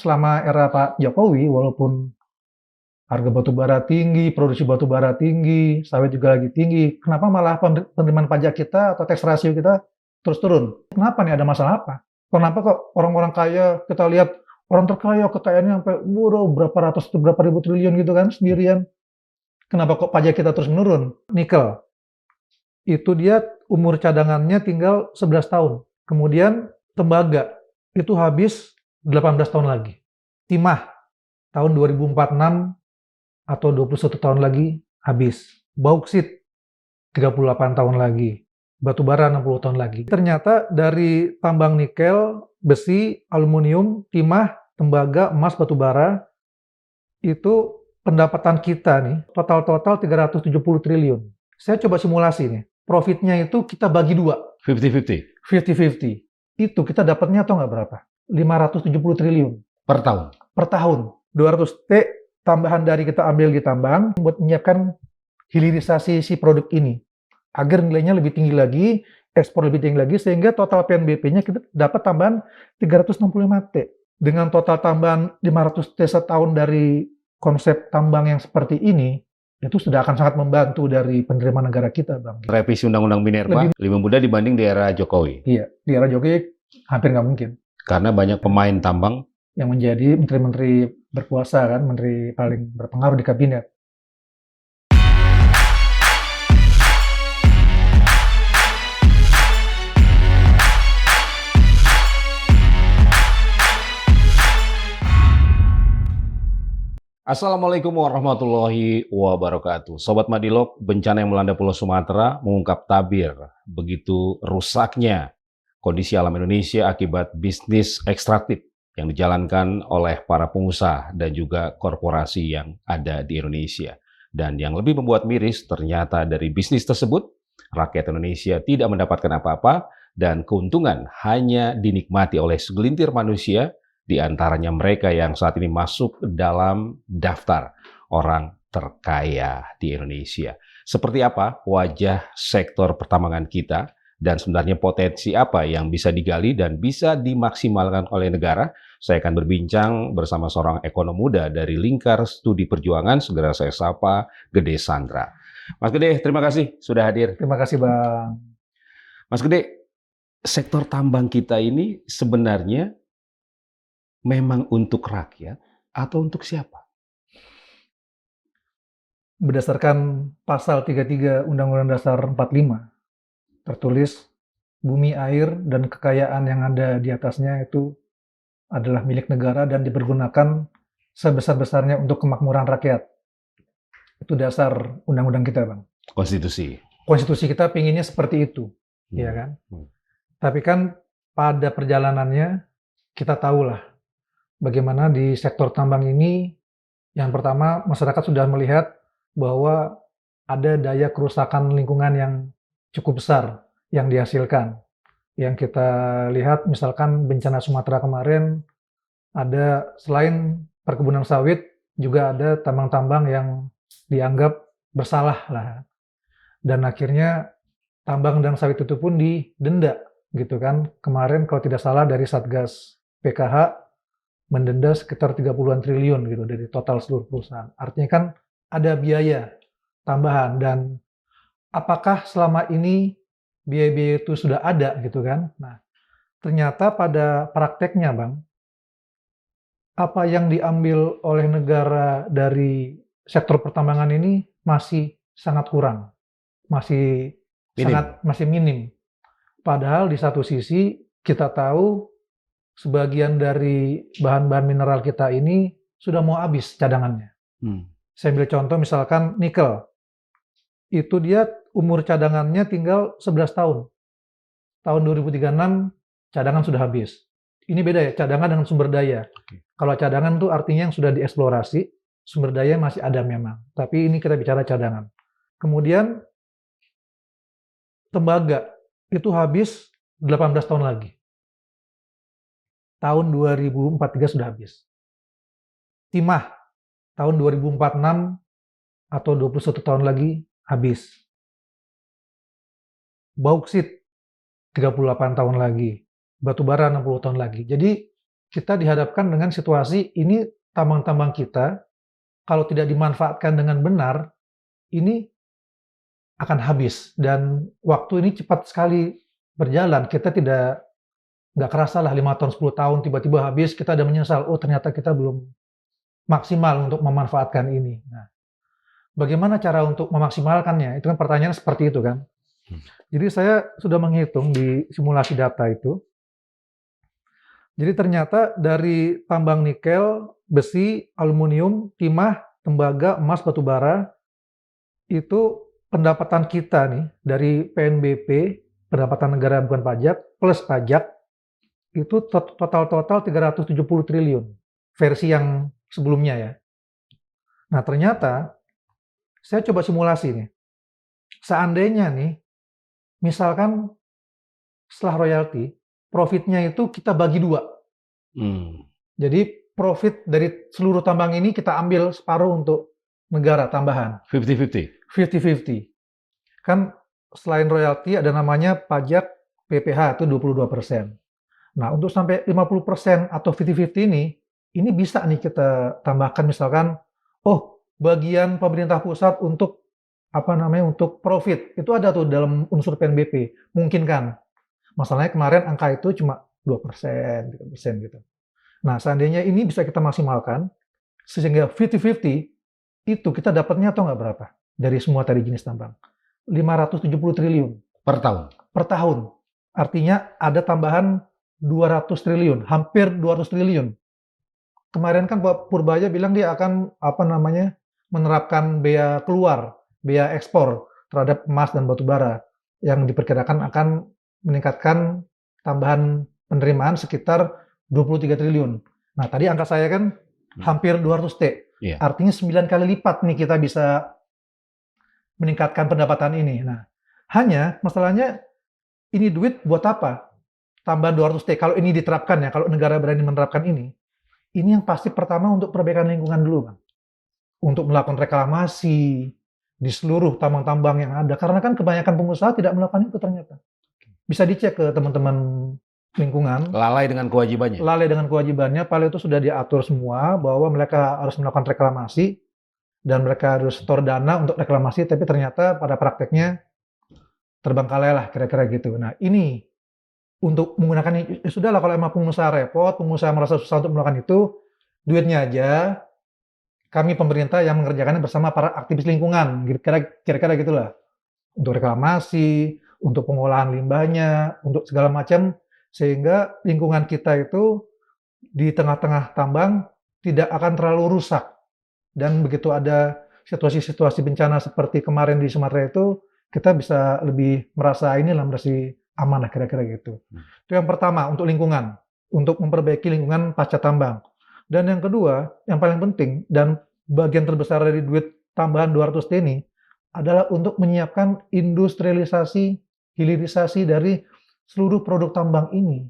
selama era Pak Jokowi, walaupun harga batu bara tinggi, produksi batu bara tinggi, sawit juga lagi tinggi, kenapa malah penerimaan pajak kita atau tax ratio kita terus turun? Kenapa nih, ada masalah apa? Kenapa kok orang-orang kaya, kita lihat orang terkaya kekayaannya sampai berapa ratus atau berapa ribu triliun gitu kan sendirian. Kenapa kok pajak kita terus menurun? Nikel, itu dia umur cadangannya tinggal 11 tahun. Kemudian tembaga, itu habis 18 tahun lagi. Timah, tahun 2046 atau 21 tahun lagi habis. Bauksit 38 tahun lagi. Batu bara 60 tahun lagi. Ternyata dari tambang nikel, besi, aluminium, timah, tembaga, emas, batu bara, itu pendapatan kita nih total 370 triliun. Saya coba simulasi nih. Profitnya itu kita bagi dua. 50-50? 50-50. Itu kita dapatnya atau nggak berapa? 570 triliun. Per tahun? Per tahun. 200 T tambahan dari kita ambil di tambang buat menyiapkan hilirisasi si produk ini agar nilainya lebih tinggi lagi, ekspor lebih tinggi lagi, sehingga total PNBP-nya kita dapat tambahan 365 T. Dengan total tambahan 500 T setahun dari konsep tambang yang seperti ini, itu sudah akan sangat membantu dari penerimaan negara kita, Bang. Revisi Undang-Undang Minerba lebih mudah dibanding di era Jokowi? Iya, di era Jokowi hampir nggak mungkin. Karena banyak pemain tambang yang menjadi menteri-menteri berkuasa kan, menteri paling berpengaruh di kabinet. Assalamualaikum warahmatullahi wabarakatuh. Sobat Madilog, bencana yang melanda Pulau Sumatera mengungkap tabir begitu rusaknya kondisi alam Indonesia akibat bisnis ekstraktif yang dijalankan oleh para pengusaha dan juga korporasi yang ada di Indonesia. Dan yang lebih membuat miris, ternyata dari bisnis tersebut, rakyat Indonesia tidak mendapatkan apa-apa dan keuntungan hanya dinikmati oleh segelintir manusia, di antaranya mereka yang saat ini masuk dalam daftar orang terkaya di Indonesia. Seperti apa wajah sektor pertambangan kita? Dan sebenarnya potensi apa yang bisa digali dan bisa dimaksimalkan oleh negara? Saya akan berbincang bersama seorang ekonom muda dari Lingkar Studi Perjuangan. Segera saya sapa Gede Sandra. Mas Gede, terima kasih sudah hadir. Terima kasih, Bang. Mas Gede, sektor tambang kita ini sebenarnya memang untuk rakyat atau untuk siapa? Berdasarkan pasal 33 Undang-Undang Dasar 45, tertulis bumi, air, dan kekayaan yang ada di atasnya itu adalah milik negara dan dipergunakan sebesar-besarnya untuk kemakmuran rakyat. Itu dasar undang-undang kita, Bang. Konstitusi. Konstitusi kita pinginnya seperti itu, ya kan? Tapi kan pada perjalanannya kita tahulah bagaimana di sektor tambang ini, yang pertama masyarakat sudah melihat bahwa ada daya kerusakan lingkungan yang cukup besar yang dihasilkan. Yang kita lihat misalkan bencana Sumatera kemarin, ada selain perkebunan sawit, juga ada tambang-tambang yang dianggap bersalah lah. Dan akhirnya tambang dan sawit itu pun didenda gitu kan. Kemarin kalau tidak salah dari Satgas PKH mendenda sekitar 30-an triliun gitu dari total seluruh perusahaan. Artinya kan ada biaya tambahan, dan apakah selama ini biaya-biaya itu sudah ada gitu kan. Nah, ternyata pada prakteknya, Bang, apa yang diambil oleh negara dari sektor pertambangan ini masih sangat kurang. Masih minim. Padahal di satu sisi kita tahu sebagian dari bahan-bahan mineral kita ini sudah mau habis cadangannya. Saya ambil contoh misalkan nikel. Itu dia umur cadangannya tinggal 11 tahun. Tahun 2036 cadangan sudah habis. Ini beda ya, cadangan dengan sumber daya. Kalau cadangan itu artinya yang sudah dieksplorasi, sumber daya masih ada memang. Tapi ini kita bicara cadangan. Kemudian tembaga itu habis 18 tahun lagi. Tahun 2043 sudah habis. Timah tahun 2046 atau 21 tahun lagi habis. Bauksit 38 tahun lagi. Batu bara 60 tahun lagi. Jadi kita dihadapkan dengan situasi ini tambang-tambang kita, kalau tidak dimanfaatkan dengan benar, ini akan habis. Dan waktu ini cepat sekali berjalan. Kita nggak kerasa lah 5 tahun, 10 tahun, tiba-tiba habis, kita udah menyesal, oh ternyata kita belum maksimal untuk memanfaatkan ini. Nah, bagaimana cara untuk memaksimalkannya? Itu kan pertanyaan seperti itu kan. Jadi saya sudah menghitung di simulasi data itu. Jadi ternyata dari tambang nikel, besi, aluminium, timah, tembaga, emas, batu bara, itu pendapatan kita nih dari PNBP, pendapatan negara bukan pajak, plus pajak, itu total 370 triliun. Versi yang sebelumnya ya. Nah ternyata, saya coba simulasi nih. Seandainya nih, misalkan setelah royalti, profitnya itu kita bagi 2. Jadi profit dari seluruh tambang ini kita ambil separuh untuk negara tambahan. 50-50. 50-50. Kan selain royalti ada namanya pajak PPh itu 22%. Nah, untuk sampai 50% atau 50-50 ini bisa nih kita tambahkan misalkan, oh bagian pemerintah pusat untuk untuk profit. Itu ada tuh dalam unsur PNBP. Mungkin kan. Masalahnya kemarin angka itu cuma 2%, 3% gitu. Nah, seandainya ini bisa kita maksimalkan, sehingga 50-50, itu kita dapatnya atau nggak berapa? Dari semua tadi jenis tambang. 570 triliun. Per tahun? Per tahun. Artinya ada tambahan 200 triliun, hampir 200 triliun. Kemarin kan Pak Purbaya bilang dia akan menerapkan bea keluar, bea ekspor terhadap emas dan batu bara yang diperkirakan akan meningkatkan tambahan penerimaan sekitar 23 triliun. Nah, tadi angka saya kan hampir 200 T. Yeah. Artinya 9 kali lipat nih kita bisa meningkatkan pendapatan ini. Nah, hanya masalahnya ini duit buat apa? Tambahan 200 T. Kalau ini diterapkan ya, kalau negara berani menerapkan ini yang pasti pertama untuk perbaikan lingkungan dulu, Bang. Untuk melakukan reklamasi di seluruh tambang-tambang yang ada. Karena kan kebanyakan pengusaha tidak melakukan itu ternyata. Bisa dicek ke teman-teman lingkungan. Lalai dengan kewajibannya? Lalai dengan kewajibannya, padahal itu sudah diatur semua bahwa mereka harus melakukan reklamasi dan mereka harus setor dana untuk reklamasi, tapi ternyata pada prakteknya terbengkalai lah kira-kira gitu. Nah ini untuk menggunakan, ya sudahlah kalau emang pengusaha repot, pengusaha merasa susah untuk melakukan itu, duitnya aja kami pemerintah yang mengerjakannya bersama para aktivis lingkungan, kira-kira gitulah. Untuk reklamasi, untuk pengolahan limbahnya, untuk segala macam, sehingga lingkungan kita itu di tengah-tengah tambang tidak akan terlalu rusak. Dan begitu ada situasi-situasi bencana seperti kemarin di Sumatera itu, kita bisa lebih merasa merasa aman lah kira-kira gitu. Itu yang pertama untuk lingkungan, untuk memperbaiki lingkungan pasca tambang. Dan yang kedua, yang paling penting dan bagian terbesar dari duit tambahan 200 T ini adalah untuk menyiapkan industrialisasi, hilirisasi dari seluruh produk tambang ini.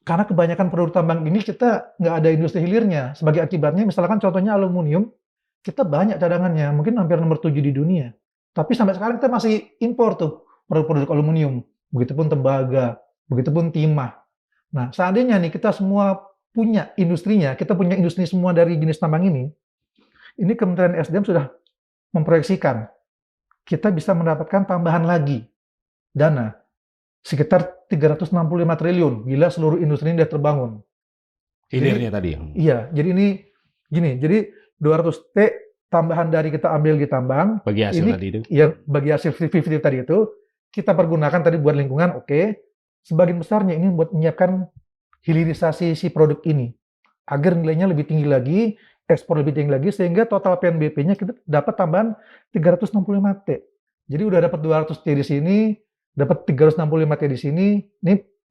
Karena kebanyakan produk tambang ini kita nggak ada industri hilirnya. Sebagai akibatnya, misalkan contohnya aluminium, kita banyak cadangannya, mungkin hampir nomor 7 di dunia. Tapi sampai sekarang kita masih impor tuh produk-produk aluminium. Begitupun tembaga, begitupun timah. Nah, seandainya nih kita semua punya industrinya, kita punya industri semua dari jenis tambang ini Kementerian SDM sudah memproyeksikan kita bisa mendapatkan tambahan lagi dana sekitar 365 triliun bila seluruh industri ini sudah terbangun. Hilirnya tadi. Iya, jadi ini gini, jadi 200 T tambahan dari kita ambil di tambang, bagi hasil tadi itu. Ya, bagi hasil 50-50 tadi itu kita pergunakan tadi buat lingkungan, oke. Sebagian besarnya ini buat menyiapkan hilirisasi si produk ini agar nilainya lebih tinggi lagi, ekspor lebih tinggi lagi, sehingga total PNBP-nya kita dapat tambahan 365 T. Jadi udah dapat 200 T di sini, dapat 365 T di sini.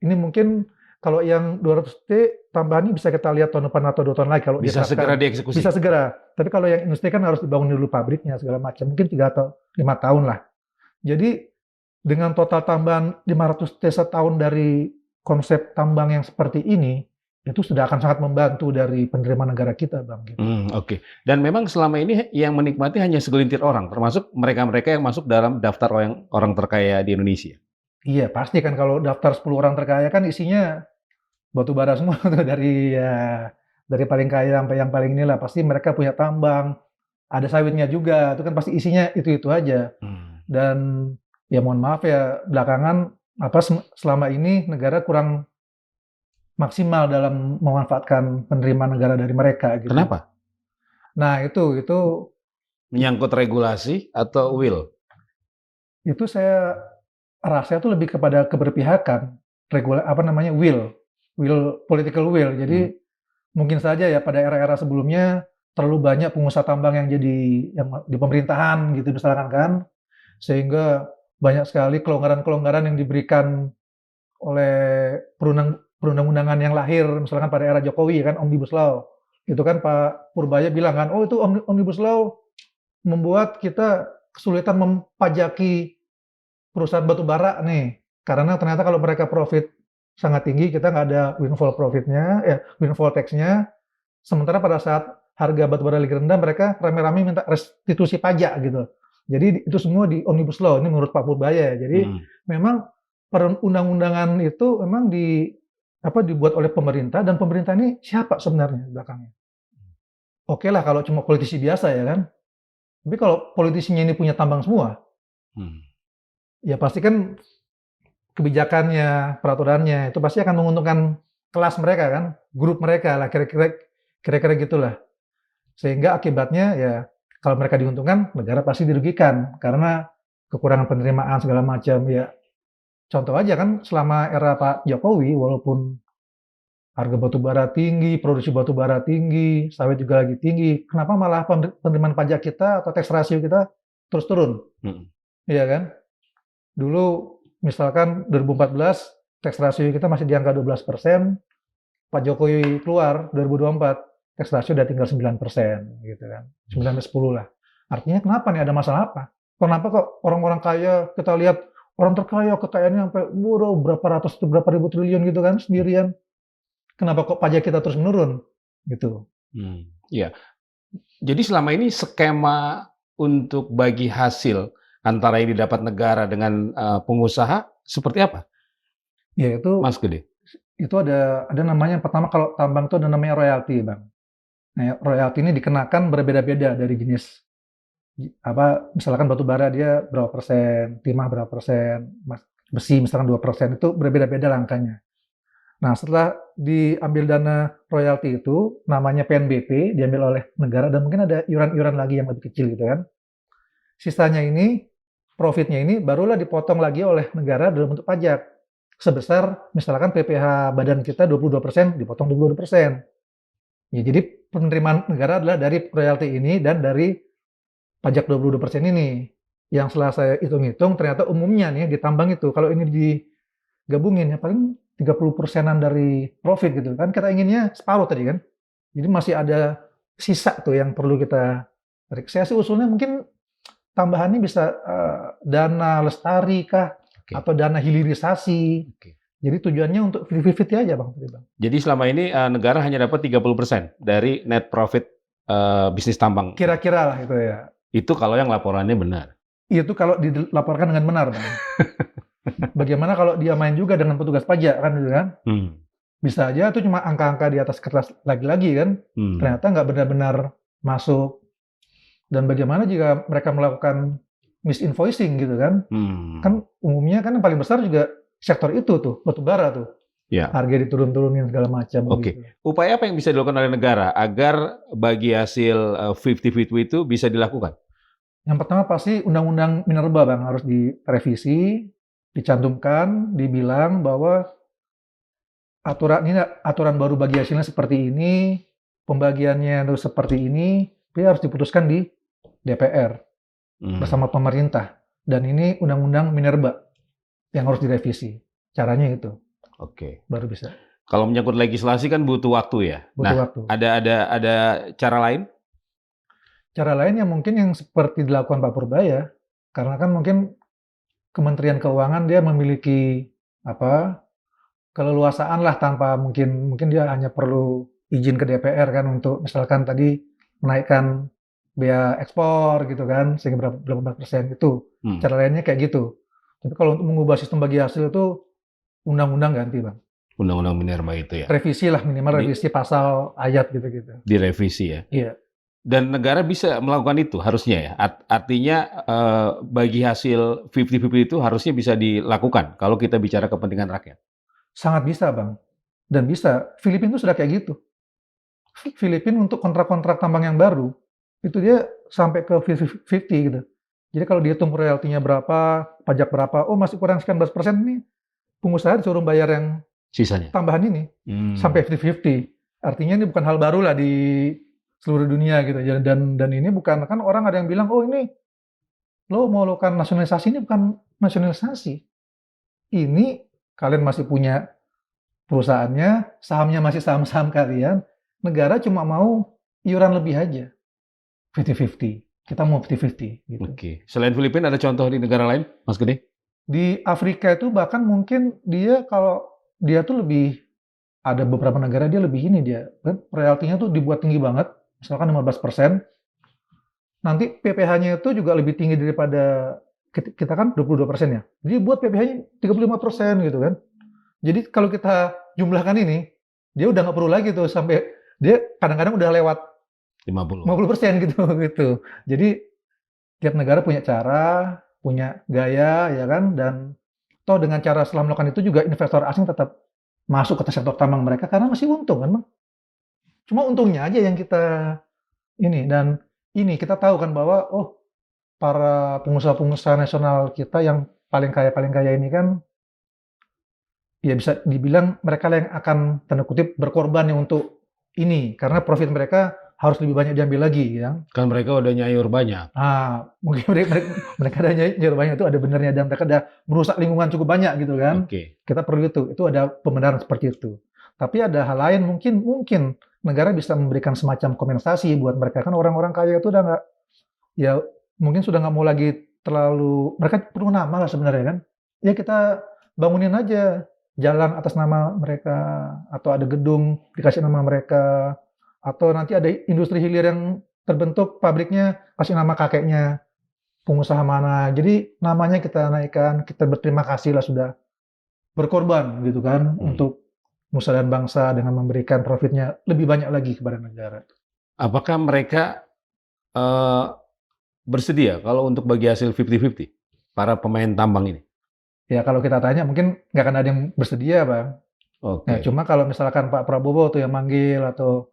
Ini mungkin kalau yang 200 T tambahannya bisa kita lihat tahun depan atau 2 tahun lagi kalau bisa segera dieksekusi. Bisa segera. Tapi kalau yang industri kan harus dibangun dulu pabriknya segala macam. Mungkin 3 atau 5 tahun lah. Jadi dengan total tambahan 500 T setahun dari konsep tambang yang seperti ini, itu sudah akan sangat membantu dari penerimaan negara kita, Bang. Gitu. Oke. Dan memang selama ini yang menikmati hanya segelintir orang, termasuk mereka-mereka yang masuk dalam daftar orang terkaya di Indonesia. Iya, pasti kan kalau daftar 10 orang terkaya kan isinya batu bara semua tuh dari paling kaya sampai yang paling inilah, pasti mereka punya tambang, ada sawitnya juga, itu kan pasti isinya itu-itu aja. Dan ya mohon maaf ya, belakangan selama ini negara kurang maksimal dalam memanfaatkan penerimaan negara dari mereka gitu. Kenapa? Nah, itu Menyangkut regulasi atau will? saya rasa itu lebih kepada keberpihakan, political will. Jadi mungkin saja ya pada era-era sebelumnya terlalu banyak pengusaha tambang yang di pemerintahan gitu misalkan kan, sehingga banyak sekali kelonggaran-kelonggaran yang diberikan oleh perundang-undangan yang lahir misalkan pada era Jokowi kan, Omnibus Law. Itu kan Pak Purbaya bilang kan, oh itu Omnibus Law membuat kita kesulitan mempajaki perusahaan batu bara nih, karena ternyata kalau mereka profit sangat tinggi, kita nggak ada windfall tax-nya, sementara pada saat harga batu bara lagi rendah, mereka rame-rame minta restitusi pajak gitu. Jadi itu semua di Omnibus Law, ini menurut Pak Purbaya. Jadi memang perundang-undangan itu memang dibuat oleh pemerintah, dan pemerintah ini siapa sebenarnya belakangnya? Oke lah kalau cuma politisi biasa ya kan, tapi kalau politisinya ini punya tambang semua, ya pasti kan kebijakannya, peraturannya itu pasti akan menguntungkan kelas mereka kan, grup mereka lah, kira-kira gitulah. Sehingga akibatnya ya kalau mereka diuntungkan, negara pasti dirugikan karena kekurangan penerimaan segala macam ya. Contoh aja kan selama era Pak Jokowi, walaupun harga batu bara tinggi, produksi batu bara tinggi, sawit juga lagi tinggi, kenapa malah penerimaan pajak kita atau tax ratio kita terus turun? Iya kan? Dulu misalkan 2014 tax ratio kita masih di angka 12%, Pak Jokowi keluar 2024 tax ratio udah tinggal 9% gitu kan. 9-10 lah. Artinya kenapa nih, ada masalah apa? Kenapa kok orang-orang kaya, kita lihat orang terkaya kekayaannya sampai berapa ratus atau berapa ribu triliun gitu kan sendirian. Kenapa kok pajak kita terus menurun gitu? Iya. Jadi selama ini skema untuk bagi hasil antara yang didapat negara dengan pengusaha seperti apa? Ya itu, Mas Gede. Itu ada namanya, pertama kalau tambang itu ada namanya royalti, Bang. Nah, royalti ini dikenakan berbeda-beda dari jenis misalkan batu bara dia berapa persen, timah berapa persen, besi misalkan 2%, itu berbeda-beda angkanya. Nah, setelah diambil dana royalti itu, namanya PNBP, diambil oleh negara, dan mungkin ada iuran-iuran lagi yang lebih kecil gitu kan. Sisanya ini, profitnya ini barulah dipotong lagi oleh negara dalam bentuk pajak. Sebesar, misalkan PPh badan kita 22%, dipotong 22%. Ya, jadi penerimaan negara adalah dari royalti ini dan dari pajak 22% ini. Yang setelah saya hitung-hitung, ternyata umumnya nih ditambang itu, kalau ini digabungin ya paling 30%-an dari profit gitu kan, kita inginnya separuh tadi kan, jadi masih ada sisa tuh yang perlu kita tarik. Saya sih usulnya mungkin tambahannya bisa dana lestari kah, atau dana hilirisasi. Jadi tujuannya untuk 50-50 aja Bang. Jadi selama ini negara hanya dapat 30% dari net profit bisnis tambang. Kira-kira lah itu ya. Itu kalau yang laporannya benar. Itu kalau dilaporkan dengan benar Bang. Bagaimana kalau dia main juga dengan petugas pajak kan gitu kan? Bisa aja itu cuma angka-angka di atas kertas lagi-lagi kan? Ternyata nggak benar-benar masuk. Dan bagaimana jika mereka melakukan misinvoicing gitu kan? Kan umumnya kan yang paling besar juga sektor itu tuh, batu bara tuh. Ya. Harga diturun-turunin segala macam. Oke. Upaya apa yang bisa dilakukan oleh negara agar bagi hasil 50-50 itu bisa dilakukan? Yang pertama pasti undang-undang minerba Bang harus direvisi, dicantumkan, dibilang bahwa aturan baru bagi hasilnya seperti ini, pembagiannya itu seperti ini, tapi harus diputuskan di DPR bersama pemerintah. Dan ini undang-undang minerba yang harus direvisi. Caranya itu. Oke. Baru bisa. Kalau menyangkut legislasi kan butuh waktu ya. Butuh waktu. Ada cara lain? Cara lain yang mungkin yang seperti dilakukan Pak Purbaya, karena kan mungkin Kementerian Keuangan dia memiliki keleluasaan lah, tanpa mungkin dia hanya perlu izin ke DPR kan untuk misalkan tadi menaikkan bea ekspor gitu kan sehingga berapa persen itu. Cara lainnya kayak gitu. Tapi kalau untuk mengubah sistem bagi hasil itu undang-undang ganti Bang. Undang-Undang Minerba itu ya. Revisi lah, minimal revisi pasal ayat gitu-gitu. Direvisi ya. Iya. Dan negara bisa melakukan itu harusnya ya. Artinya bagi hasil 50-50 itu harusnya bisa dilakukan kalau kita bicara kepentingan rakyat. Sangat bisa, Bang. Dan bisa. Filipina itu sudah kayak gitu. Filipina untuk kontrak-kontrak tambang yang baru, itu dia sampai ke 50-50 gitu. Jadi kalau dihitung royaltinya berapa, pajak berapa, oh masih kurang sekian belas persen nih, pengusaha disuruh bayar yang Sisanya. tambahan ini sampai 50-50. Artinya ini bukan hal baru lah di seluruh dunia gitu. Dan ini bukan, kan orang ada yang bilang, oh ini lo mau lakukan nasionalisasi, ini bukan nasionalisasi. Ini kalian masih punya perusahaannya, sahamnya masih saham-saham kalian, negara cuma mau iuran lebih aja. 50-50. Kita mau 50-50 gitu. Oke. Selain Filipina ada contoh di negara lain, Mas Gede? Di Afrika itu bahkan mungkin dia kalau dia tuh lebih, ada beberapa negara dia lebih ini dia, royaltinya tuh dibuat tinggi banget, misalkan 15%, nanti PPh-nya itu juga lebih tinggi daripada kita kan 22% ya. Jadi buat PPh-nya 35% gitu kan. Jadi kalau kita jumlahkan ini, dia udah nggak perlu lagi tuh sampai, dia kadang-kadang udah lewat 50% gitu. Jadi tiap negara punya cara, punya gaya ya kan, dan toh dengan cara setelah melakukan itu juga investor asing tetap masuk ke sektor tambang mereka karena masih untung kan, Bang. Cuma untungnya aja yang kita ini, dan ini kita tahu kan bahwa oh para pengusaha-pengusaha nasional kita yang paling kaya ini kan ya bisa dibilang mereka lah yang akan tanda kutip berkorban ya untuk ini karena profit mereka harus lebih banyak diambil lagi ya. Kan mereka udah nyayur banyak. Mungkin mereka ada nyayur banyak itu ada benernya dan mereka udah merusak lingkungan cukup banyak gitu kan. Oke. Kita perlu itu ada pembenaran seperti itu. Tapi ada hal lain mungkin negara bisa memberikan semacam kompensasi buat mereka kan orang-orang kaya itu udah nggak ya mungkin sudah nggak mau lagi terlalu mereka perlu nama lah sebenarnya kan. Ya kita bangunin aja jalan atas nama mereka atau ada gedung dikasih nama mereka. Atau nanti ada industri hilir yang terbentuk, pabriknya kasih nama kakeknya, pengusaha mana. Jadi namanya kita naikkan, kita berterima kasih lah sudah berkorban gitu kan untuk nusa dan bangsa dengan memberikan profitnya lebih banyak lagi kepada negara. Apakah mereka bersedia kalau untuk bagi hasil 50-50 para pemain tambang ini? Ya kalau kita tanya mungkin nggak akan ada yang bersedia, Bang. Oke. Nah, cuma kalau misalkan Pak Prabowo tuh yang manggil atau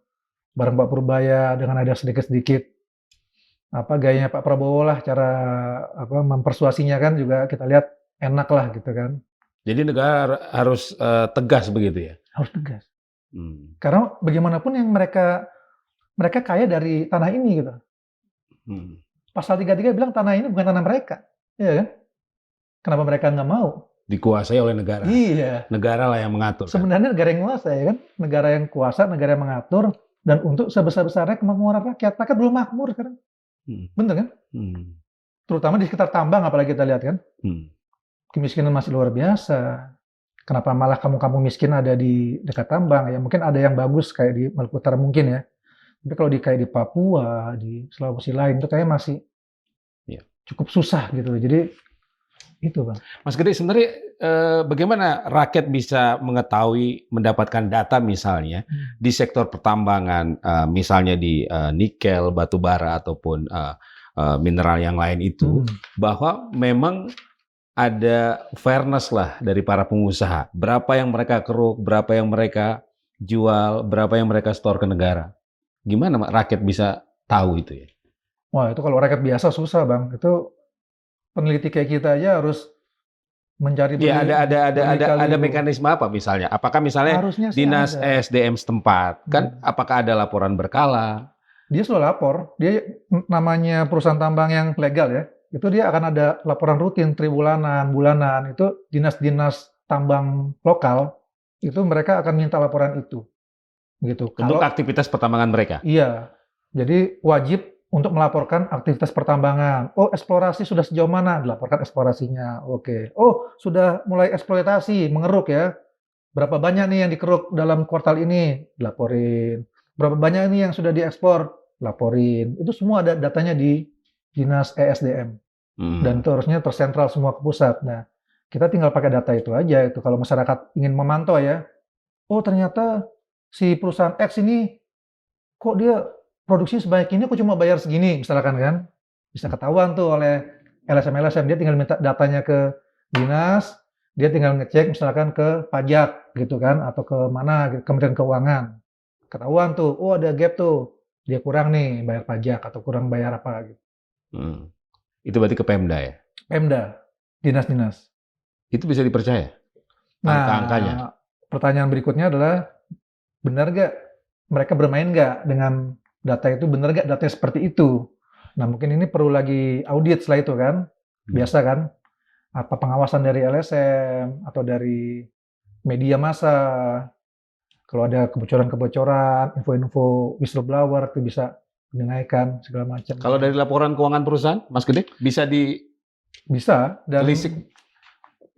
bareng Pak Purbaya dengan ada sedikit-sedikit gayanya Pak Prabowo lah, cara mempersuasinya kan juga kita lihat enak lah gitu kan. Jadi negara harus tegas begitu ya? Harus tegas. Karena bagaimanapun yang mereka kaya dari tanah ini gitu. Pasal 33 bilang tanah ini bukan tanah mereka, ya kan? Kenapa mereka nggak mau? Dikuasai oleh negara. Iya. Negara lah yang mengatur. Sebenarnya negara yang kuasa ya kan? Negara yang kuasa, negara yang mengatur. Dan untuk sebesar-besarnya kemakmuran rakyat. Rakyat belum makmur sekarang. Bener kan? Terutama di sekitar tambang apalagi kita lihat kan. Kemiskinan masih luar biasa. Kenapa malah kampung-kampung miskin ada di dekat tambang? Ya mungkin ada yang bagus kayak di Maluku Utara mungkin ya. Tapi kalau kayak di Papua, di Sulawesi lain itu kayaknya masih cukup susah gitu. Jadi itu, Bang. Mas Gede, sebenarnya bagaimana rakyat bisa mengetahui, mendapatkan data misalnya di sektor pertambangan, misalnya di nikel, batu bara, ataupun mineral yang lain itu, bahwa memang ada fairness lah dari para pengusaha. Berapa yang mereka keruk, berapa yang mereka jual, berapa yang mereka store ke negara. Gimana rakyat bisa tahu itu ya? Wah, itu kalau rakyat biasa susah, Bang. Itu peneliti kayak kita aja harus mencari ada mekanisme apa misalnya? Apakah misalnya dinas SDM setempat kan apakah ada laporan berkala? Dia selalu lapor. Dia namanya perusahaan tambang yang legal ya. Itu dia akan ada laporan rutin tribulanan, bulanan. Itu dinas-dinas tambang lokal itu mereka akan minta laporan itu. Gitu. Untuk aktivitas pertambangan mereka. Iya. Jadi wajib untuk melaporkan aktivitas pertambangan. Oh, eksplorasi sudah sejauh mana? Dilaporkan eksplorasinya. Oke. Oh, sudah mulai eksploitasi, mengeruk ya. Berapa banyak nih yang dikeruk dalam kuartal ini? Dilaporin. Berapa banyak nih yang sudah diekspor? Laporin. Itu semua ada datanya di Dinas ESDM. Dan itu harusnya tersentral semua ke pusat. Nah, kita tinggal pakai data itu aja. Itu kalau masyarakat ingin memantau ya, oh ternyata si perusahaan X ini kok dia produksi sebanyak ini, kok cuma bayar segini, misalkan kan. Bisa ketahuan tuh oleh LSM-LSM, dia tinggal minta datanya ke dinas, dia tinggal ngecek misalkan ke pajak gitu kan, atau ke mana, gitu, Kementerian Keuangan. Ketahuan tuh, oh ada gap tuh, dia kurang nih bayar pajak atau kurang bayar apa gitu. Hmm. Itu berarti ke Pemda ya? Pemda, dinas-dinas. Itu bisa dipercaya? Angka-angkanya? Nah, pertanyaan berikutnya adalah, benar nggak mereka bermain nggak dengan data itu, benar nggak datanya seperti itu? Nah, mungkin ini perlu lagi audit setelah itu kan, biasa kan, apa pengawasan dari LSM atau dari media massa, kalau ada kebocoran-kebocoran, info-info whistleblower itu bisa dinaikkan segala macam. Kalau dari laporan keuangan perusahaan, Mas Gede, bisa Bisa, dan ditelisik?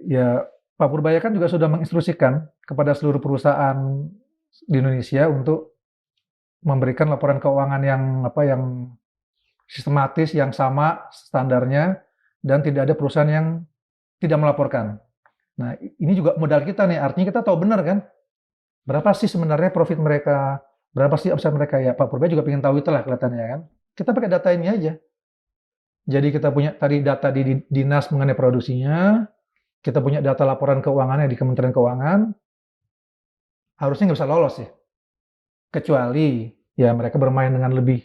ya Pak Purbaya kan juga sudah menginstruksikan kepada seluruh perusahaan di Indonesia untuk memberikan laporan keuangan yang sistematis, yang sama standarnya, dan tidak ada perusahaan yang tidak melaporkan. Nah, ini juga modal kita nih, artinya kita tahu benar kan, berapa sih sebenarnya profit mereka, berapa sih omset mereka, ya Pak Purbaya juga pengen tahu itulah kelihatannya kan. Kita pakai data ini aja. Jadi kita punya tadi data di dinas mengenai produksinya, kita punya data laporan keuangannya di Kementerian Keuangan, harusnya nggak bisa lolos ya. Kecuali ya mereka bermain dengan lebih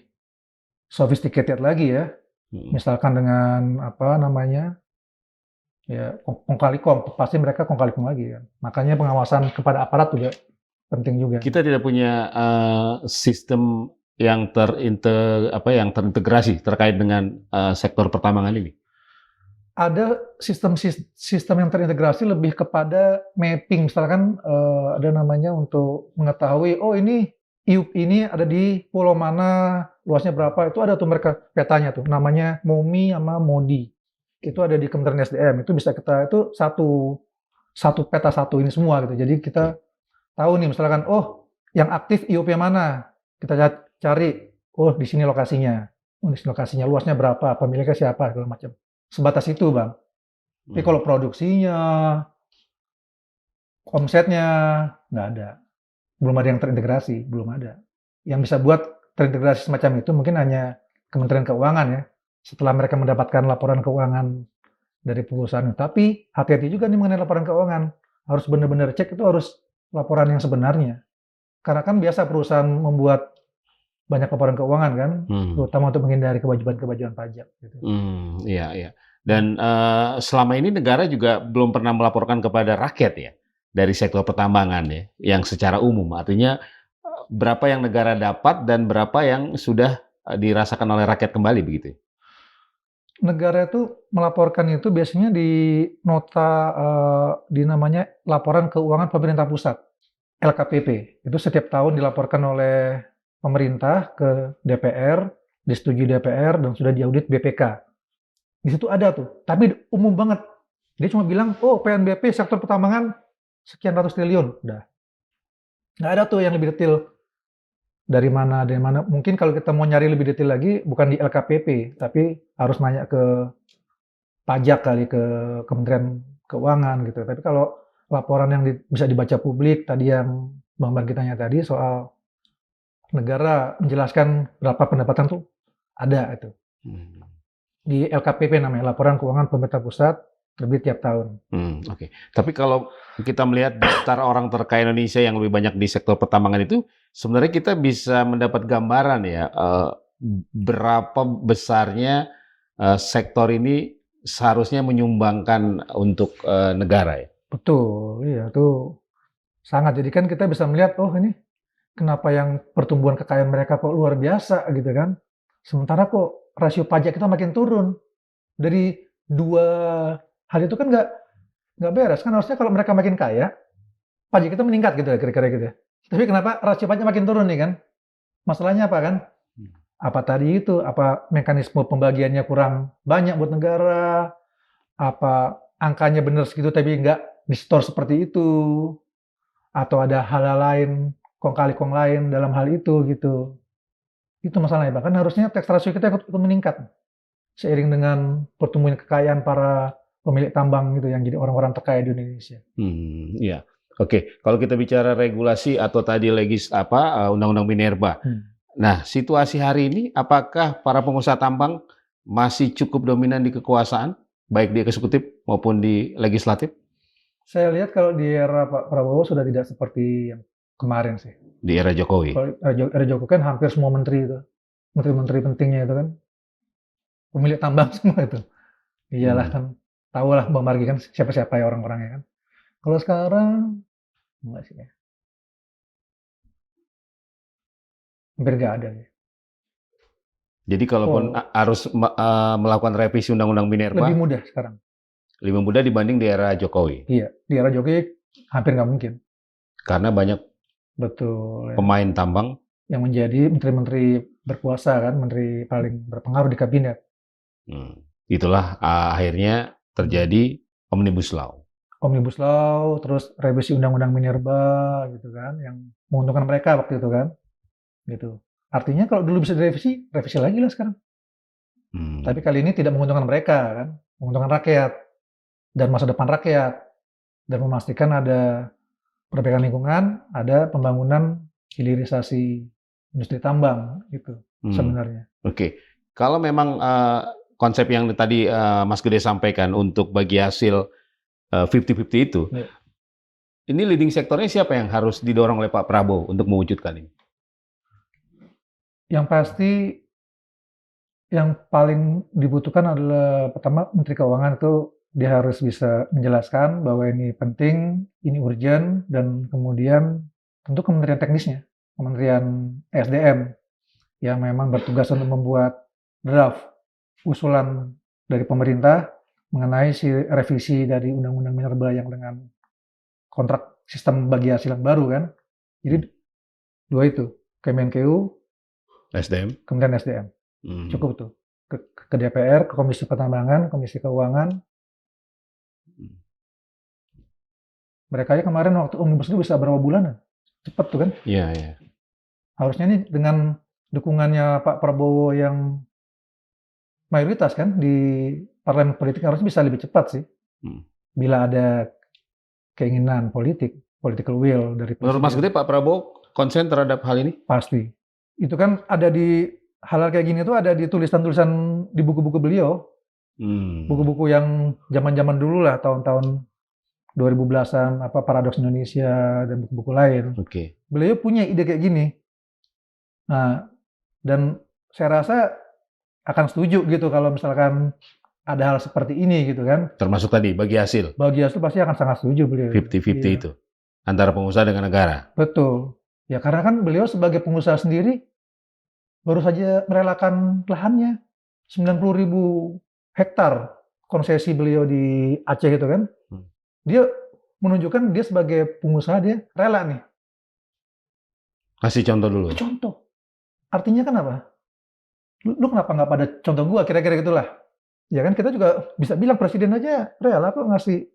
sophisticated lagi ya. Misalkan dengan apa namanya, ya kong kali kong, pasti mereka kong kali kong lagi kan. Makanya pengawasan kepada aparat juga penting juga. Kita tidak punya sistem yang terintegrasi terkait dengan sektor pertambangan ini. Ada sistem yang terintegrasi lebih kepada mapping, misalkan ada namanya untuk mengetahui, oh ini IUP ini ada di pulau mana, luasnya berapa, itu ada tuh mereka petanya tuh, namanya MOMI sama MODI. Itu ada di Kementerian SDM, itu bisa kita, itu satu peta satu ini semua gitu. Jadi kita tahu nih misalkan, oh yang aktif IUP yang mana, kita cari, oh di sini lokasinya, oh di sini lokasinya, luasnya berapa, pemiliknya siapa, segala macam. Sebatas itu Bang. Tapi kalau produksinya, omsetnya, nggak ada. Belum ada yang terintegrasi, belum ada. Yang bisa buat terintegrasi semacam itu mungkin hanya Kementerian Keuangan ya. Setelah mereka mendapatkan laporan keuangan dari perusahaan. Tapi hati-hati juga nih mengenai laporan keuangan. Harus benar-benar cek itu harus laporan yang sebenarnya. Karena kan biasa perusahaan membuat banyak laporan keuangan kan, terutama untuk menghindari kewajiban-kewajiban pajak. Gitu. Iya, iya. Dan selama ini negara juga belum pernah melaporkan kepada rakyat ya, dari sektor pertambangan ya, yang secara umum. Artinya berapa yang negara dapat dan berapa yang sudah dirasakan oleh rakyat kembali begitu. Negara itu melaporkan itu biasanya di nota di namanya laporan keuangan pemerintah pusat, LKPP. Itu setiap tahun dilaporkan oleh pemerintah ke DPR, disetujui DPR dan sudah diaudit BPK. Di situ ada tuh, tapi umum banget. Dia cuma bilang, oh PNBP sektor pertambangan sekian ratus triliun, udah. Nggak ada tuh yang lebih detail. Dari mana. Mungkin kalau kita mau nyari lebih detail lagi, bukan di LKPP, tapi harus nanya ke pajak kali, ke Kementerian Keuangan gitu. Tapi kalau laporan yang bisa dibaca publik, tadi yang Bang Bargi tanya tadi soal negara menjelaskan berapa pendapatan tuh, ada itu. Di LKPP namanya, Laporan Keuangan Pemerintah Pusat, terbit tiap tahun. Oke. Tapi kalau kita melihat daftar orang terkaya Indonesia yang lebih banyak di sektor pertambangan itu, sebenarnya kita bisa mendapat gambaran ya, berapa besarnya sektor ini seharusnya menyumbangkan untuk negara ya? Betul, iya tuh sangat. Jadi kan kita bisa melihat, oh ini kenapa yang pertumbuhan kekayaan mereka kok luar biasa gitu kan. Sementara kok rasio pajak kita makin turun. Dari dua hal itu kan nggak beres. Kan harusnya kalau mereka makin kaya, pajak kita meningkat gitu ya kira-kira gitu ya. Tapi kenapa rasio pajak makin turun nih kan? Masalahnya apa kan? Apa tadi itu, apa mekanisme pembagiannya kurang banyak buat negara, apa angkanya benar segitu tapi nggak di-store seperti itu, atau ada hal-hal lain, kong kali kong lain dalam hal itu gitu. Itu masalahnya, bahkan harusnya tax ratio kita ikut meningkat seiring dengan pertumbuhan kekayaan para pemilik tambang gitu yang jadi orang-orang terkaya di Indonesia. Iya. Oke, kalau kita bicara regulasi atau tadi undang-undang minerba. Nah, situasi hari ini apakah para pengusaha tambang masih cukup dominan di kekuasaan, baik di eksekutif maupun di legislatif? Saya lihat kalau di era Pak Prabowo sudah tidak seperti yang kemarin sih. Di era Jokowi. Kalau era Jokowi kan hampir semua menteri itu, menteri-menteri pentingnya itu kan pemilik tambang semua itu. Iyalah kan, tahulah Bang Margi kan siapa-siapa ya orang-orangnya kan. Kalau sekarang enggak sih ya. Hampir nggak ada ya. Jadi kalaupun harus melakukan revisi undang-undang minerba, Lebih mudah sekarang. lebih mudah dibanding di era Jokowi. Iya, di era Jokowi hampir nggak mungkin. Karena banyak Betul. pemain tambang Yang menjadi menteri-menteri berkuasa kan, menteri paling berpengaruh di kabinet. Itulah akhirnya terjadi Omnibus Law. Omnibus Law, terus revisi Undang-Undang Minerba gitu kan, yang menguntungkan mereka waktu itu kan, gitu. Artinya kalau dulu bisa direvisi, revisi lagi lah sekarang. Tapi kali ini tidak menguntungkan mereka kan, menguntungkan rakyat dan masa depan rakyat, dan memastikan ada perbaikan lingkungan, ada pembangunan hilirisasi industri tambang gitu sebenarnya. Oke, kalau memang konsep yang tadi Mas Gede sampaikan untuk bagi hasil 50-50 itu, ini leading sektornya siapa yang harus didorong oleh Pak Prabowo untuk mewujudkan ini? Yang pasti yang paling dibutuhkan adalah pertama Menteri Keuangan itu dia harus bisa menjelaskan bahwa ini penting, ini urgent, dan kemudian tentu kementerian teknisnya, Kementerian SDM yang memang bertugas untuk membuat draft usulan dari pemerintah mengenai si revisi dari Undang-Undang Minerba yang dengan kontrak sistem bagi hasil yang baru kan. Jadi dua itu, Kemenkeu, SDM, Kementerian SDM. Cukup tuh. Ke DPR, ke Komisi Pertambangan, Komisi Keuangan. Mereka aja kemarin waktu Omnibus itu bisa berapa bulan? Cepet tuh kan? Iya, iya. Harusnya nih dengan dukungannya Pak Prabowo yang mayoritas kan di parlemen politik harusnya bisa lebih cepat sih. Bila ada keinginan politik, political will dari Menurut Mas Gede, Pak Prabowo konsen terhadap hal ini? Pasti. Itu kan ada di hal-hal kayak gini tuh ada di tulisan-tulisan di buku-buku beliau. Buku-buku yang zaman-zaman dulu lah, tahun-tahun 2010-an, Paradoks Indonesia dan buku-buku lain. Beliau punya ide kayak gini. Nah, dan saya rasa akan setuju gitu kalau misalkan ada hal seperti ini gitu kan. Termasuk tadi bagi hasil. Bagi hasil pasti akan sangat setuju beliau. 50-50 itu antara pengusaha dengan negara. Betul. Ya karena kan beliau sebagai pengusaha sendiri baru saja merelakan lahannya 90.000 hektar konsesi beliau di Aceh itu kan. Dia menunjukkan dia sebagai pengusaha dia rela nih. Kasih contoh dulu. Contoh. Artinya kan apa? Lu kenapa nggak pada contoh gua, kira-kira gitulah. Ya kan kita juga bisa bilang presiden aja rela kok ngasih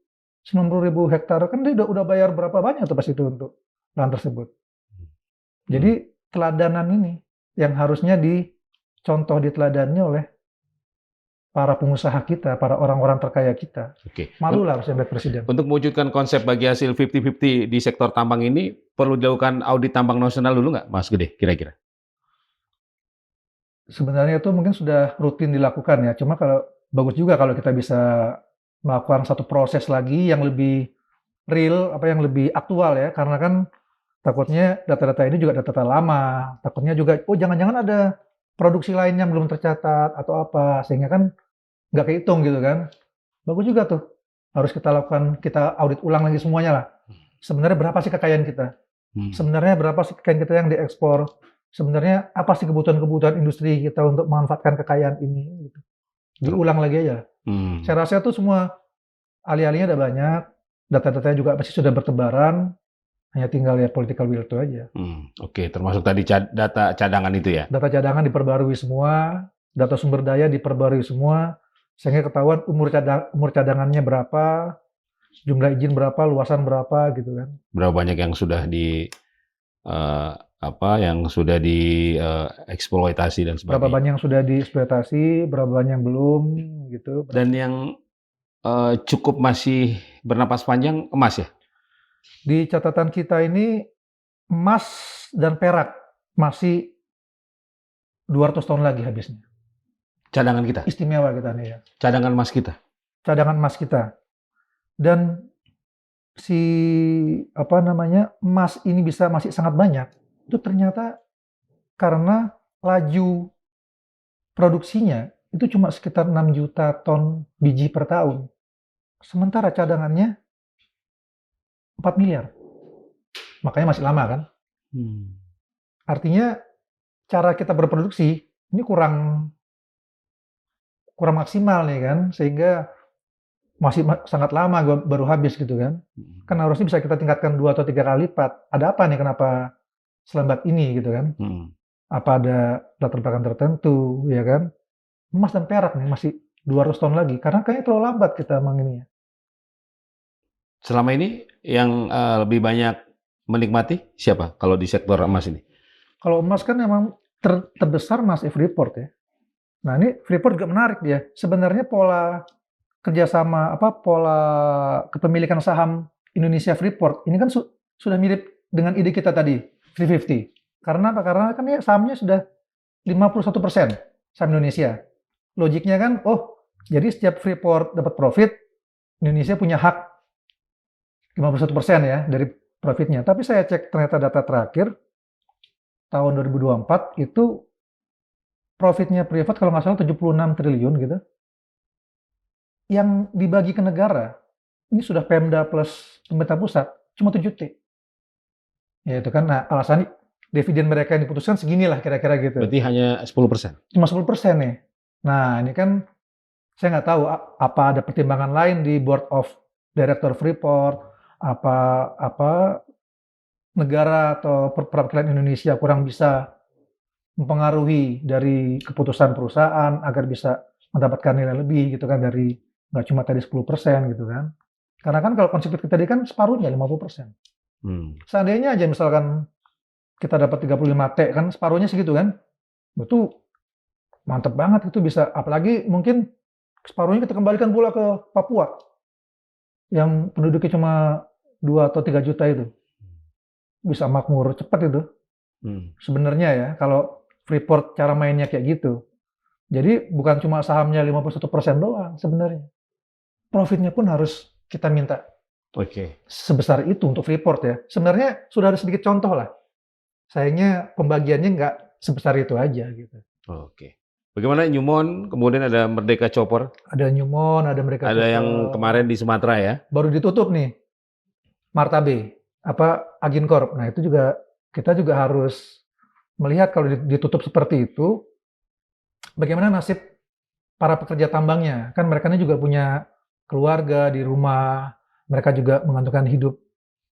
90.000 hektar, kan dia udah bayar berapa banyak tuh pas itu untuk lahan tersebut. Jadi teladanan ini yang harusnya dicontoh diteladani oleh para pengusaha kita, para orang-orang terkaya kita. Malulah harusnya buat presiden. Untuk mewujudkan konsep bagi hasil 50-50 di sektor tambang ini, perlu dilakukan audit tambang nasional dulu nggak, Mas Gede, kira-kira? Sebenarnya itu mungkin sudah rutin dilakukan ya, cuma kalau bagus juga kalau kita bisa melakukan satu proses lagi yang lebih real, yang lebih aktual ya, karena kan takutnya data-data ini juga data lama, takutnya juga, jangan-jangan ada produksi lain yang belum tercatat atau apa, sehingga kan nggak kehitung gitu kan. Bagus juga tuh, harus kita lakukan, kita audit ulang lagi semuanya lah. Sebenarnya berapa sih kekayaan kita? Sebenarnya berapa sih kekayaan kita yang diekspor? Sebenarnya apa sih kebutuhan-kebutuhan industri kita untuk memanfaatkan kekayaan ini? Gitu. Diulang lagi aja. Saya rasa tuh semua alih-alihnya ada banyak, data-datanya juga pasti sudah bertebaran, hanya tinggal lihat political will itu aja. Termasuk tadi data cadangan itu ya? Data cadangan diperbarui semua, data sumber daya diperbarui semua, sehingga ketahuan umur cadangannya berapa, jumlah izin berapa, luasan berapa gitu kan. Berapa banyak yang sudah dieksploitasi dan sebagainya. Berapa banyak yang sudah dieksploitasi, berapa banyak yang belum gitu. Dan yang cukup masih bernapas panjang emas ya? Di catatan kita ini emas dan perak masih 200 tahun lagi habisnya. Cadangan kita, Istimewa kita nih ya. cadangan emas kita. Cadangan emas kita. Dan si emas ini bisa masih sangat banyak. Itu ternyata karena laju produksinya itu cuma sekitar 6 juta ton biji per tahun. Sementara cadangannya 4 miliar. Makanya masih lama kan? Artinya cara kita berproduksi ini kurang maksimal nih kan, sehingga masih sangat lama baru habis gitu kan. Kan harusnya bisa kita tingkatkan 2 atau 3 kali lipat. Ada apa nih kenapa selambat ini gitu kan? Apa ada latar belakang tertentu ya kan? Emas dan perak nih masih 200 tahun lagi karena kayaknya terlalu lambat kita ini. Selama ini yang lebih banyak menikmati siapa kalau di sektor emas ini? Kalau emas kan memang terbesar masih Freeport ya. Nah ini Freeport juga menarik dia. Sebenarnya pola kerjasama pola kepemilikan saham Indonesia Freeport ini kan sudah mirip dengan ide kita tadi 350. Karena apa? Karena kan ya sahamnya sudah 51% saham Indonesia. Logiknya kan, jadi setiap Freeport dapat profit, Indonesia punya hak 51% ya dari profitnya. Tapi saya cek ternyata data terakhir tahun 2024 itu profitnya Freeport kalau nggak salah 76 triliun gitu. Yang dibagi ke negara ini sudah Pemda plus pemerintah pusat cuma 7T. Ya itu kan, nah alasannya dividen mereka yang diputuskan seginilah kira-kira gitu. Berarti hanya 10%? Cuma 10% nih. Nah ini kan saya nggak tahu apa ada pertimbangan lain di Board of Director Freeport, apa negara atau perwakilan Indonesia kurang bisa mempengaruhi dari keputusan perusahaan agar bisa mendapatkan nilai lebih gitu kan, dari nggak cuma tadi 10% gitu kan. Karena kan kalau konsep kita tadi kan separuhnya 50%. Seandainya aja misalkan kita dapat 35T kan separuhnya segitu kan, itu mantep banget, itu bisa, apalagi mungkin separuhnya kita kembalikan pula ke Papua yang penduduknya cuma 2 atau 3 juta itu. Bisa makmur cepat itu. Sebenarnya ya, kalau Freeport cara mainnya kayak gitu. Jadi bukan cuma sahamnya 51% doang sebenarnya. Profitnya pun harus kita minta sebesar itu untuk Freeport ya. Sebenarnya sudah ada sedikit contoh lah. Sayangnya pembagiannya nggak sebesar itu aja gitu. Bagaimana Newmont, kemudian ada Merdeka Copper? Ada Newmont, ada Merdeka Copper. Ada yang kemarin di Sumatera ya? Baru ditutup nih, Martabe, Agincorp. Nah itu juga, kita juga harus melihat kalau ditutup seperti itu, bagaimana nasib para pekerja tambangnya. Kan mereka ini juga punya keluarga di rumah, mereka juga menggantungkan hidup.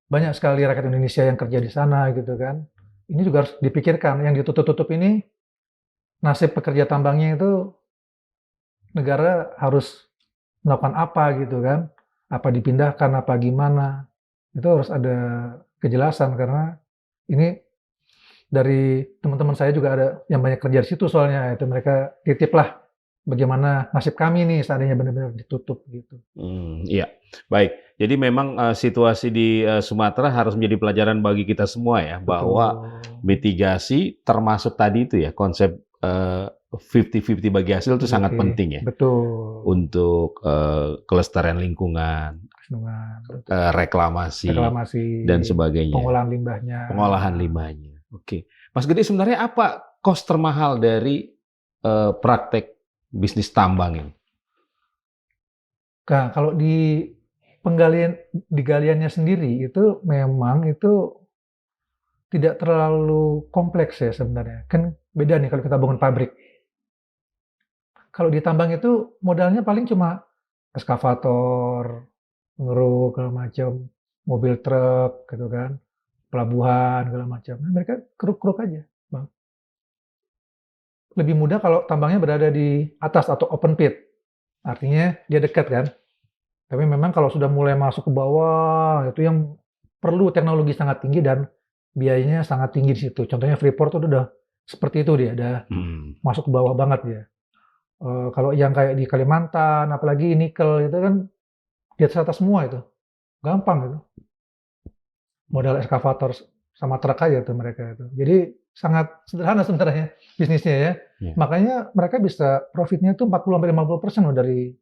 Banyak sekali rakyat Indonesia yang kerja di sana gitu kan. Ini juga harus dipikirkan, yang ditutup-tutup ini, nasib pekerja tambangnya itu negara harus melakukan apa gitu kan, apa dipindahkan, apa gimana, itu harus ada kejelasan karena ini dari teman-teman saya juga ada yang banyak kerja di situ soalnya, itu mereka titip lah bagaimana nasib kami nih seandainya benar-benar ditutup gitu. Iya, baik. Jadi memang situasi di Sumatera harus menjadi pelajaran bagi kita semua ya, bahwa mitigasi termasuk tadi itu ya, konsep 50-50 bagi hasil itu sangat penting ya. Betul. Untuk kelestarian lingkungan, reklamasi, dan sebagainya. Pengolahan limbahnya. Oke. Mas Gede, sebenarnya apa cost termahal dari praktek bisnis tambang ini? Nah, kalau di galiannya sendiri itu memang itu tidak terlalu kompleks ya sebenarnya. Kan beda nih kalau kita bangun pabrik. Kalau di tambang itu modalnya paling cuma eskavator, ngeruk segala macam, mobil truk gitu kan, pelabuhan segala macam. Nah, mereka keruk-keruk aja, Bang. Lebih mudah kalau tambangnya berada di atas atau open pit. Artinya dia dekat kan. Tapi memang kalau sudah mulai masuk ke bawah itu yang perlu teknologi sangat tinggi dan biayanya sangat tinggi di situ. Contohnya Freeport itu udah seperti itu dia, udah masuk ke bawah banget dia. Kalau yang kayak di Kalimantan, apalagi nikel itu kan di atas semua itu, gampang gitu. modal eskavator sama truk aja tuh mereka itu. Jadi sangat sederhana sebenarnya bisnisnya ya. Iya. Makanya mereka bisa profitnya itu 40-50% loh dari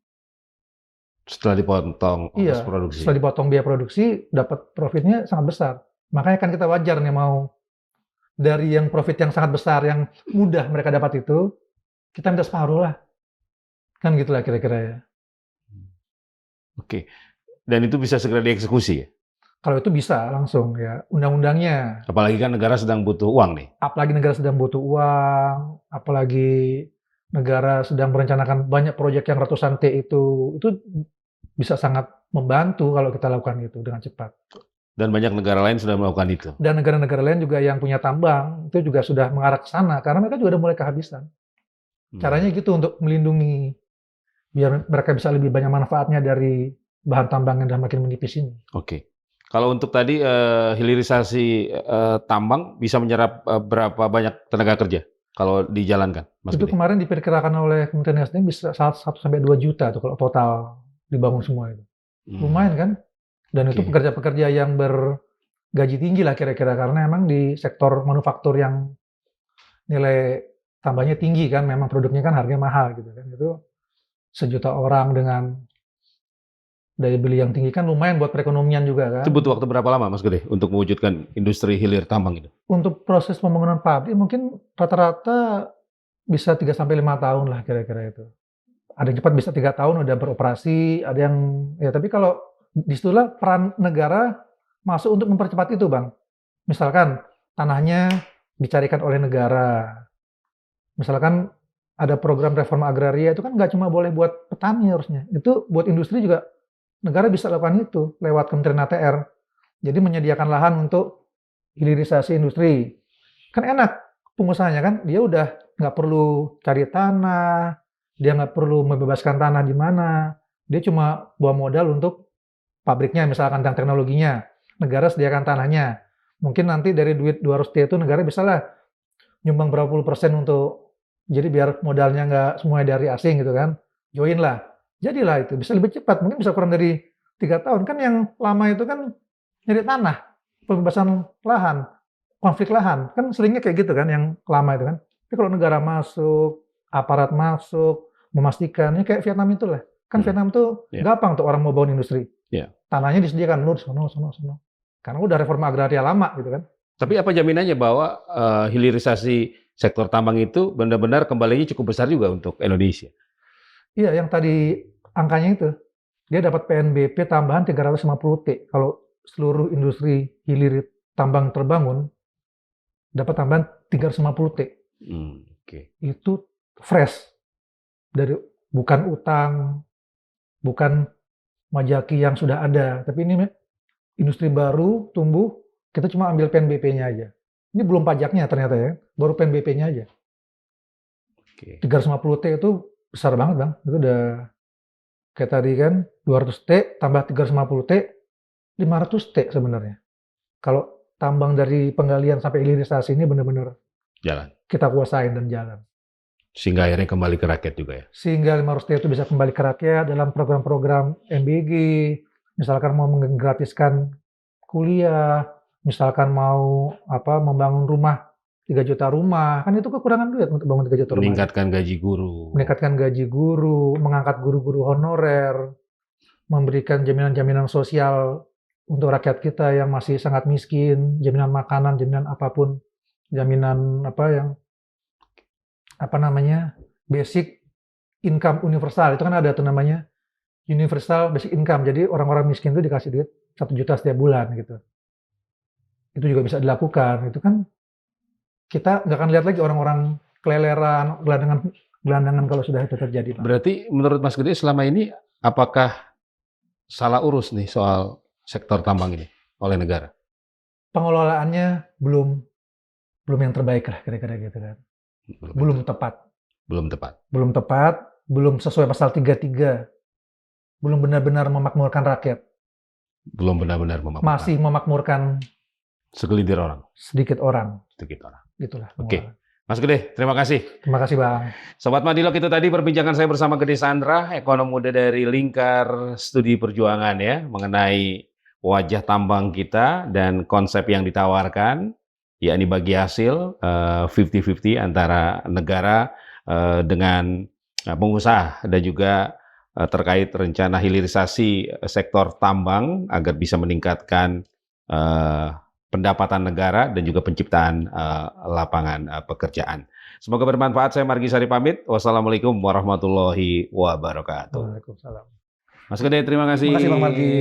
Setelah dipotong ongkos iya, produksi. setelah dipotong biaya produksi dapat profitnya sangat besar. Makanya kan kita wajar nih mau dari yang profit yang sangat besar yang mudah mereka dapat itu, kita minta separuh lah. Kan gitulah kira-kira ya. Oke. Dan itu bisa segera dieksekusi ya? Kalau itu bisa langsung ya, undang-undangnya. Apalagi kan negara sedang butuh uang nih. Apalagi negara sedang butuh uang, apalagi negara sedang merencanakan banyak proyek yang ratusan T itu bisa sangat membantu kalau kita lakukan itu dengan cepat. Dan banyak negara lain sudah melakukan itu. Dan negara-negara lain juga yang punya tambang itu juga sudah mengarah ke sana karena mereka juga udah mulai kehabisan. Caranya gitu untuk melindungi biar mereka bisa lebih banyak manfaatnya dari bahan tambang yang sudah makin menipis ini. Oke. Kalau untuk tadi hilirisasi tambang bisa menyerap berapa banyak tenaga kerja kalau dijalankan, Mas Itu Gede? kemarin diperkirakan oleh Kementerian SDM bisa 1-2 juta tuh kalau total dibangun semua itu. Lumayan kan? Dan itu Oke. pekerja-pekerja yang bergaji tinggi lah kira-kira karena emang di sektor manufaktur yang nilai tambahnya tinggi kan, memang produknya kan harganya mahal gitu kan. Itu 1 juta orang dengan daya beli yang tinggi kan lumayan buat perekonomian juga kan. Itu butuh waktu berapa lama, Mas Gede, untuk mewujudkan industri hilir tambang itu? Untuk proses pembangunan pabrik mungkin rata-rata bisa 3-5 tahun lah kira-kira itu. Ada yang cepat bisa 3 tahun udah beroperasi, ada yang ya tapi kalau disitulah peran negara masuk untuk mempercepat itu, Bang. Misalkan tanahnya dicarikan oleh negara. Misalkan ada program reforma agraria itu kan nggak cuma boleh buat petani harusnya, itu buat industri juga negara bisa lakukan itu lewat Kementerian ATR. Jadi menyediakan lahan untuk hilirisasi industri. Kan enak pengusahanya kan, dia udah nggak perlu cari tanah, dia nggak perlu membebaskan tanah di mana, dia cuma bawa modal untuk pabriknya misalkan dan teknologinya, negara sediakan tanahnya. Mungkin nanti dari duit 200T itu negara bisa lah nyumbang berapa puluh persen untuk, jadi biar modalnya nggak semuanya dari asing gitu kan, join lah. Jadilah itu, bisa lebih cepat, mungkin bisa kurang dari 3 tahun. Kan yang lama itu kan nyari tanah, pembebasan lahan, konflik lahan, kan seringnya kayak gitu kan yang lama itu kan. Tapi kalau negara masuk, aparat masuk, memastikan, ya kayak Vietnam itulah. Kan Vietnam tuh gampang tuh orang mau bangun industri. Tanahnya disediakan, lu sono. Karena udah reforma agraria lama gitu kan. Tapi apa jaminannya bahwa hilirisasi sektor tambang itu benar-benar kembalinya cukup besar juga untuk Indonesia? Iya, yang tadi angkanya itu, dia dapat PNBP tambahan 350T. Kalau seluruh industri hilir tambang terbangun, dapat tambahan 350T. Okay. Itu fresh, dari bukan utang, bukan majaki yang sudah ada, tapi ini industri baru tumbuh, kita cuma ambil PNBP-nya aja. Ini belum pajaknya ternyata ya, baru PNBP-nya aja. Okay. 350T itu besar banget Bang, itu udah kayak tadi kan 200T tambah 350T, 500T sebenarnya. Kalau tambang dari penggalian sampai hilirisasi ini benar-benar jalan, kita kuasain dan jalan. Sehingga akhirnya kembali ke rakyat juga ya? Sehingga 500T itu bisa kembali ke rakyat dalam program-program MBG, misalkan mau menggratiskan kuliah, misalkan mau membangun rumah 3 juta rumah, kan itu kekurangan duit untuk bangun 3 juta rumah. Meningkatkan gaji guru. Meningkatkan gaji guru, mengangkat guru-guru honorer, memberikan jaminan-jaminan sosial untuk rakyat kita yang masih sangat miskin, jaminan makanan, jaminan apapun, jaminan basic income universal. Itu kan ada tuh namanya universal basic income. Jadi orang-orang miskin itu dikasih duit 1 juta setiap bulan gitu. Itu juga bisa dilakukan. Itu kan kita nggak akan lihat lagi orang-orang keleleran, gelandangan kalau sudah itu terjadi. Pak. Berarti menurut Mas Gede selama ini apakah salah urus nih soal sektor tambang ini oleh negara? Pengelolaannya belum yang terbaik lah kira-kira gitu kan. Belum tepat. Belum sesuai pasal 33. Belum benar-benar memakmurkan rakyat. Masih memakmurkan segelintir orang. Sedikit orang. Itulah. Oke. Mas Gede, terima kasih. Terima kasih, Bang. Sobat Madilog, itu tadi perbincangan saya bersama Gede Sandra, ekonom muda dari Lingkar Studi Perjuangan ya, mengenai wajah tambang kita dan konsep yang ditawarkan, yakni bagi hasil 50-50 antara negara dengan pengusaha dan juga terkait rencana hilirisasi sektor tambang agar bisa meningkatkan pendapatan negara dan juga penciptaan lapangan pekerjaan. Semoga bermanfaat. Saya Margi Sari pamit. Wassalamualaikum warahmatullahi wabarakatuh. Waalaikumsalam. Mas Gede, terima kasih. Terima kasih Bang Margi.